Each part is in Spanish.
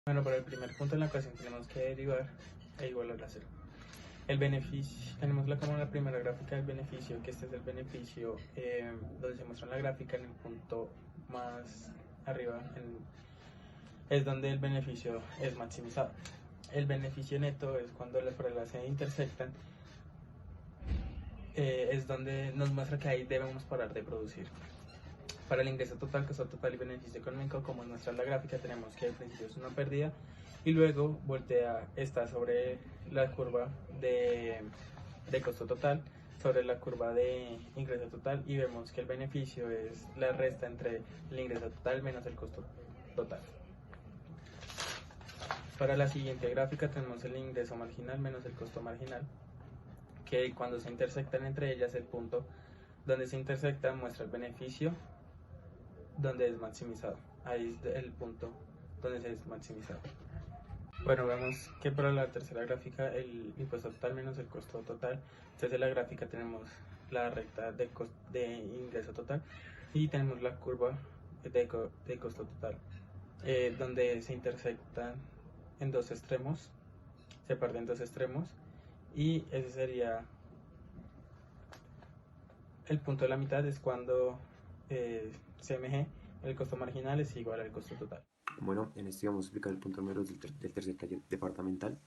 Bueno, para el primer punto en la ecuación tenemos que derivar e igualar a cero. El beneficio, tenemos como la primera gráfica del beneficio, que este es el beneficio donde se muestra en la gráfica en el punto más arriba, es donde el beneficio es maximizado. El beneficio neto es cuando las paralelas se intersectan, es donde nos muestra que ahí debemos parar de producir. Para el ingreso total, costo total y beneficio económico, como muestra la gráfica, tenemos que al principio es una pérdida y luego voltea, está sobre la curva de costo total, sobre la curva de ingreso total, y vemos que el beneficio es la resta entre el ingreso total menos el costo total. Para la siguiente gráfica tenemos el ingreso marginal menos el costo marginal, que cuando se intersectan entre ellas, el punto donde se intersectan muestra el beneficio donde es maximizado. Ahí es el punto donde se es maximizado. Bueno, vemos que para la tercera gráfica el impuesto total menos el costo total. Entonces en la gráfica tenemos la recta de ingreso total y tenemos la curva de costo total, donde se intersectan en dos extremos, se parten en dos extremos, y ese sería el punto de la mitad, es cuando CMG, el costo marginal, es igual al costo total. Bueno, en este vamos a explicar el punto número del tercer taller departamental.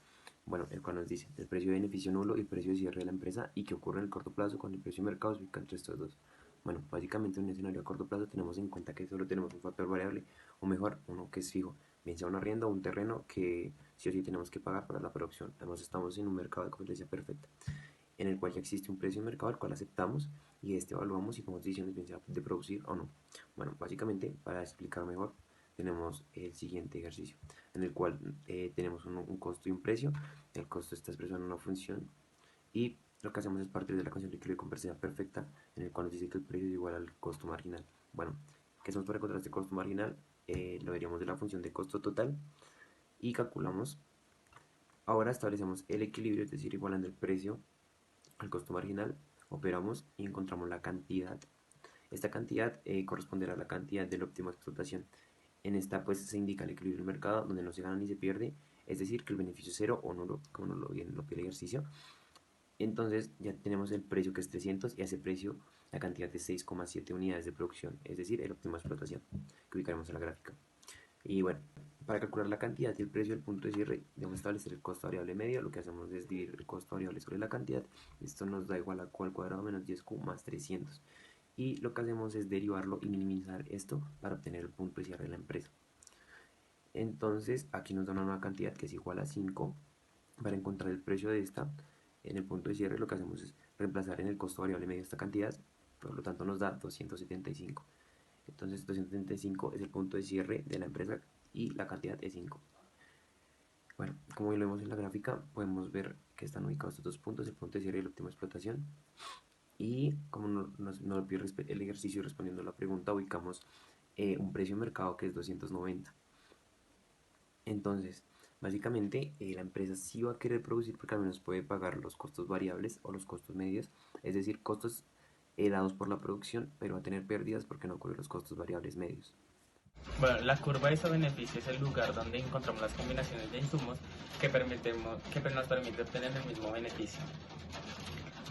Bueno, el cual nos dice el precio de beneficio nulo y el precio de cierre de la empresa y que ocurre en el corto plazo cuando el precio de mercado se ubica entre estos dos. Bueno, básicamente en un escenario a corto plazo tenemos en cuenta que solo tenemos un factor variable, o mejor, uno que es fijo, bien sea un arriendo o un terreno que sí o sí tenemos que pagar para la producción. Además estamos en un mercado de competencia perfecta, en el cual ya existe un precio de mercado al cual aceptamos y este evaluamos y tomamos decisiones bien sea de producir o no. Bueno, básicamente para explicar mejor tenemos el siguiente ejercicio en el cual tenemos un costo y un precio. El costo está expresado en una función y lo que hacemos es partir de la condición de equilibrio y convergencia perfecta, en el cual nos dice que el precio es igual al costo marginal. Bueno, ¿qué hacemos para encontrar este costo marginal? Lo veríamos de la función de costo total y calculamos. Ahora establecemos el equilibrio, es decir, igualando el precio al costo marginal, operamos y encontramos la cantidad. Esta cantidad corresponderá a la cantidad de la óptima explotación. En esta pues se indica el equilibrio del mercado, donde no se gana ni se pierde, es decir, que el beneficio es cero o nulo, como nos lo bien lo pide el ejercicio. Entonces ya tenemos el precio, que es 300, y a ese precio la cantidad de 6,7 unidades de producción, es decir, el óptima explotación, que ubicaremos en la gráfica. Y bueno, para calcular la cantidad y el precio del punto de cierre, debemos establecer el costo variable medio. Lo que hacemos es dividir el costo variable sobre la cantidad. Esto nos da igual a Q al cuadrado menos 10Q más 300. Y lo que hacemos es derivarlo y minimizar esto para obtener el punto de cierre de la empresa. Entonces aquí nos da una nueva cantidad que es igual a 5. Para encontrar el precio de esta en el punto de cierre, lo que hacemos es reemplazar en el costo variable medio esta cantidad, por lo tanto nos da 275. Entonces 275 es el punto de cierre de la empresa y la cantidad es 5. Bueno, como lo vemos en la gráfica, podemos ver que están ubicados estos dos puntos, el punto de cierre y la óptima explotación. Y como nos lo pide el ejercicio respondiendo a la pregunta, ubicamos un precio de mercado que es 290. Entonces, básicamente la empresa sí va a querer producir porque al menos puede pagar los costos variables o los costos medios, es decir, costos dados por la producción, pero va a tener pérdidas porque no cubre los costos variables medios. Bueno, la curva de ese beneficio es el lugar donde encontramos las combinaciones de insumos que nos permite obtener el mismo beneficio.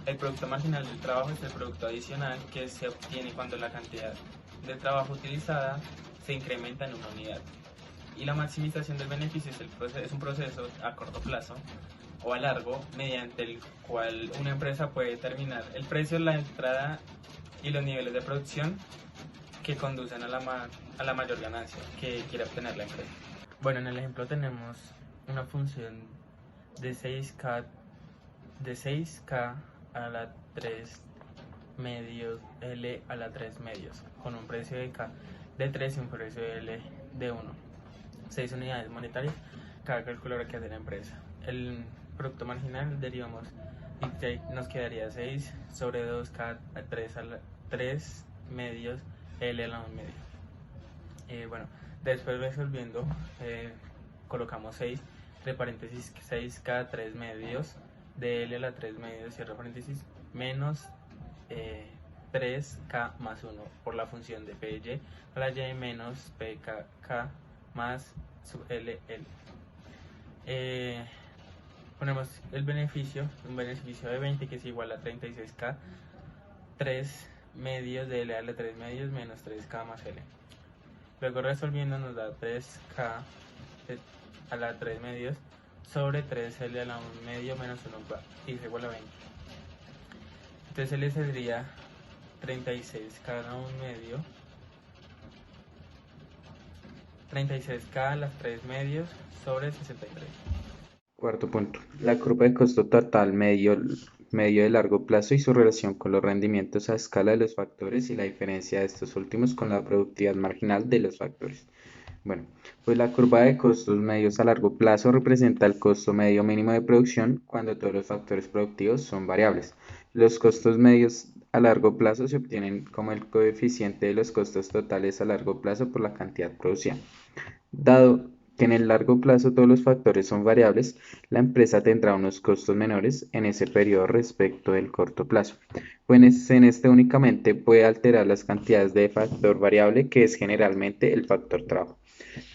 El producto marginal del trabajo es el producto adicional que se obtiene cuando la cantidad de trabajo utilizada se incrementa en una unidad. Y la maximización del beneficio es un proceso a corto plazo o a largo, mediante el cual una empresa puede determinar el precio, la entrada y los niveles de producción que conducen a la mayor ganancia que quiere obtener la empresa. Bueno, en el ejemplo tenemos una función de 6K a la 3 medios, L a la 3 medios, con un precio de K de 3 y un precio de L de 1. 6 unidades monetarias cada calculadora que hace la empresa. El producto marginal derivamos y nos quedaría 6 sobre 2K a 3 a la 3 medios L a la 1 medio. Bueno, después resolviendo, colocamos 6 de paréntesis 6K 3 medios de L a la 3 medios, cierre paréntesis, menos 3K más 1 por la función de PY a la Y menos PKK más sub LL. Ponemos el beneficio, un beneficio de 20 que es igual a 36K, 3 medios de L a la 3 medios menos 3K más L. Luego resolviendo nos da 3K a la 3 medios sobre 3L a la 1 medio menos 1 y es igual a 20. Entonces L sería 36K a la 1 medio, 36K a las 3 medios sobre 63. Cuarto punto, la curva de costo total medio de largo plazo y su relación con los rendimientos a escala de los factores y la diferencia de estos últimos con la productividad marginal de los factores. Bueno, pues la curva de costos medios a largo plazo representa el costo medio mínimo de producción cuando todos los factores productivos son variables. Los costos medios a largo plazo se obtienen como el coeficiente de los costos totales a largo plazo por la cantidad producida. Dado que en el largo plazo todos los factores son variables, la empresa tendrá unos costos menores en ese periodo respecto del corto plazo. Pues en este únicamente puede alterar las cantidades de factor variable, que es generalmente el factor trabajo.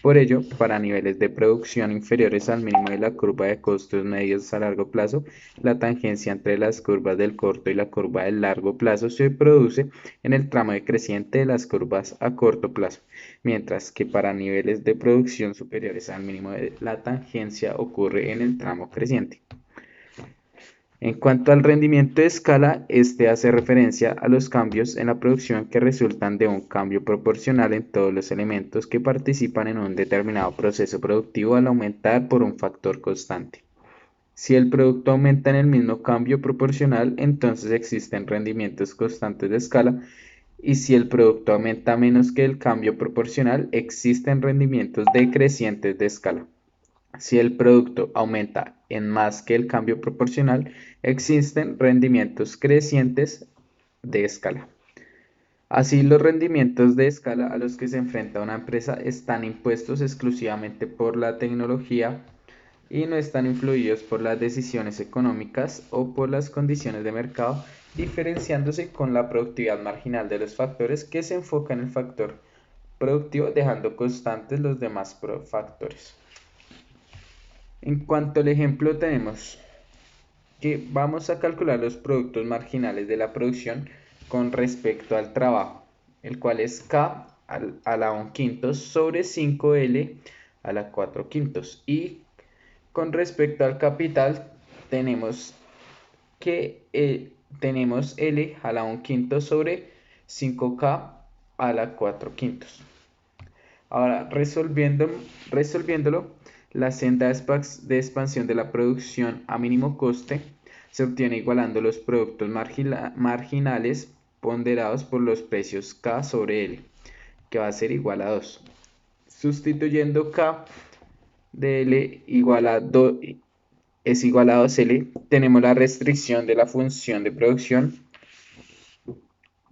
Por ello, para niveles de producción inferiores al mínimo de la curva de costos medios a largo plazo, la tangencia entre las curvas del corto y la curva del largo plazo se produce en el tramo decreciente de las curvas a corto plazo, mientras que para niveles de producción superiores al mínimo la tangencia ocurre en el tramo creciente. En cuanto al rendimiento de escala, este hace referencia a los cambios en la producción que resultan de un cambio proporcional en todos los elementos que participan en un determinado proceso productivo al aumentar por un factor constante. Si el producto aumenta en el mismo cambio proporcional, entonces existen rendimientos constantes de escala, y si el producto aumenta menos que el cambio proporcional, existen rendimientos decrecientes de escala. Si el producto aumenta en más que el cambio proporcional, existen rendimientos crecientes de escala. Así, los rendimientos de escala a los que se enfrenta una empresa están impuestos exclusivamente por la tecnología y no están influidos por las decisiones económicas o por las condiciones de mercado, diferenciándose con la productividad marginal de los factores, que se enfoca en el factor productivo, dejando constantes los demás factores. En cuanto al ejemplo, tenemos que vamos a calcular los productos marginales de la producción con respecto al trabajo, el cual es K a la 1 quintos sobre 5L a la 4 quintos. Y con respecto al capital, tenemos que tenemos L a la 1 quinto sobre 5K a la 4 quintos. Ahora, resolviéndolo, la senda de expansión de la producción a mínimo coste se obtiene igualando los productos marginales ponderados por los precios K sobre L, que va a ser igual a 2. Sustituyendo K de L es igual a 2L, tenemos la restricción de la función de producción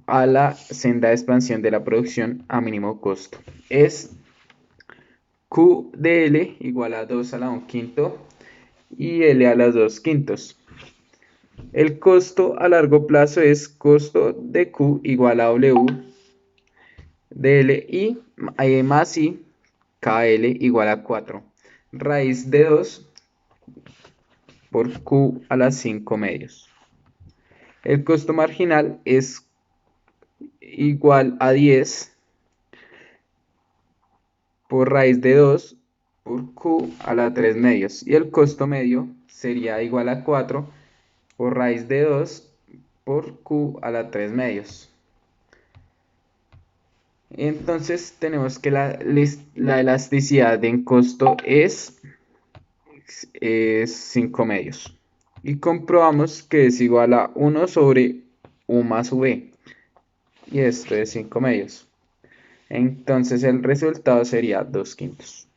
a la senda de expansión de la producción a mínimo costo. Es Q de L igual a 2 a la 1 quinto y L a las 2 quintos. El costo a largo plazo es costo de Q igual a W de L y más I KL igual a 4 raíz de 2 por Q a las 5 medios. El costo marginal es igual a 10 por raíz de 2 por Q a la 3 medios, y el costo medio sería igual a 4 por raíz de 2 por Q a la 3 medios. Entonces tenemos que la elasticidad en costo es 5 medios. Y comprobamos que es igual a 1 sobre U más V. Y esto es 5 medios. Entonces el resultado sería 2 quintos.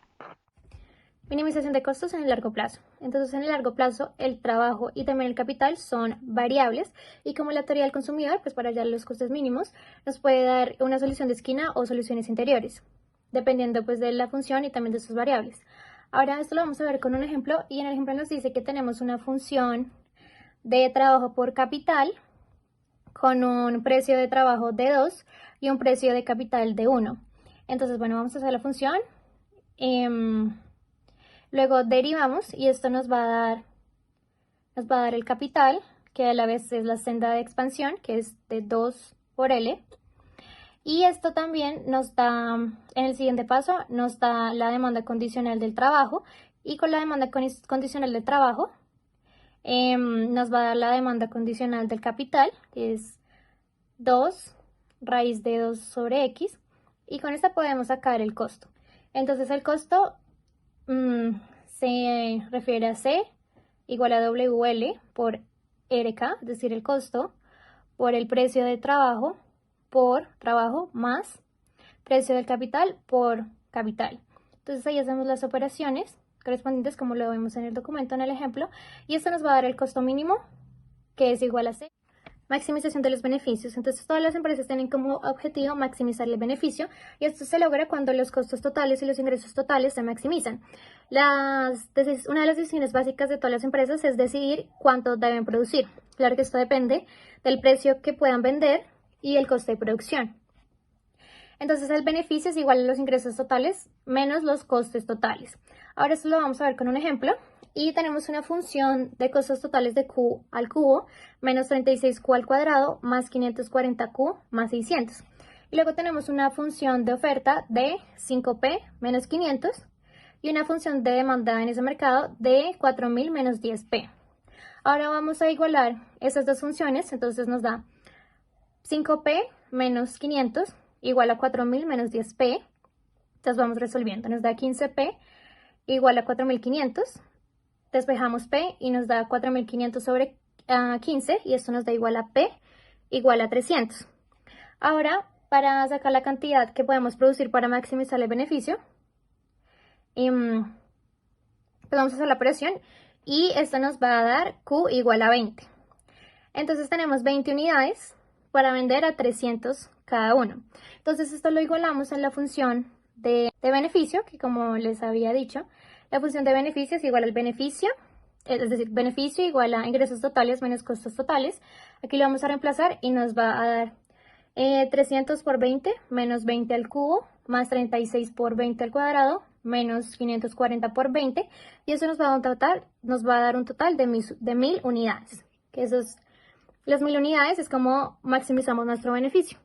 Minimización de costos en el largo plazo. Entonces, en el largo plazo, el trabajo y también el capital son variables, y como la teoría del consumidor, pues para hallar los costes mínimos, nos puede dar una solución de esquina o soluciones interiores, dependiendo pues de la función y también de sus variables. Ahora esto lo vamos a ver con un ejemplo, y en el ejemplo nos dice que tenemos una función de trabajo por capital con un precio de trabajo de 2 y un precio de capital de 1. Entonces, bueno, vamos a hacer la función. Luego derivamos y esto nos va a dar el capital, que a la vez es la senda de expansión, que es de 2 por L. Y esto también nos da, en el siguiente paso, nos da la demanda condicional del trabajo. Y con la demanda condicional del trabajo, nos va a dar la demanda condicional del capital, que es 2 raíz de 2 sobre X. Y con esta podemos sacar el costo. Entonces el costo se refiere a C igual a WL por RK, es decir, el costo, por el precio de trabajo, por trabajo, más precio del capital por capital. Entonces ahí hacemos las operaciones correspondientes como lo vemos en el documento, en el ejemplo, y esto nos va a dar el costo mínimo, que es igual a C. Maximización de los beneficios. Entonces todas las empresas tienen como objetivo maximizar el beneficio y esto se logra cuando los costos totales y los ingresos totales se maximizan. Una de las decisiones básicas de todas las empresas es decidir cuánto deben producir. Claro que esto depende del precio que puedan vender y el coste de producción. Entonces el beneficio es igual a los ingresos totales menos los costes totales. Ahora esto lo vamos a ver con un ejemplo. Y tenemos una función de costos totales de Q al cubo menos 36Q al cuadrado más 540Q más 600. Y luego tenemos una función de oferta de 5P menos 500 y una función de demanda en ese mercado de 4000 menos 10P. Ahora vamos a igualar esas dos funciones, entonces nos da 5P menos 500 igual a 4000 menos 10P. Entonces vamos resolviendo, nos da 15P igual a 4500. Despejamos P y nos da 4500 sobre 15 y esto nos da igual a P igual a 300. Ahora, para sacar la cantidad que podemos producir para maximizar el beneficio, pues vamos a hacer la operación y esto nos va a dar Q igual a 20. Entonces tenemos 20 unidades para vender a 300 cada uno. Entonces esto lo igualamos en la función de beneficio, que como les había dicho, la función de beneficio es igual al beneficio, es decir, beneficio igual a ingresos totales menos costos totales. Aquí lo vamos a reemplazar y nos va a dar 300 por 20 menos 20 al cubo más 36 por 20 al cuadrado menos 540 por 20 y eso nos va a dar un total de 1000 unidades. Que las 1000 unidades es como maximizamos nuestro beneficio.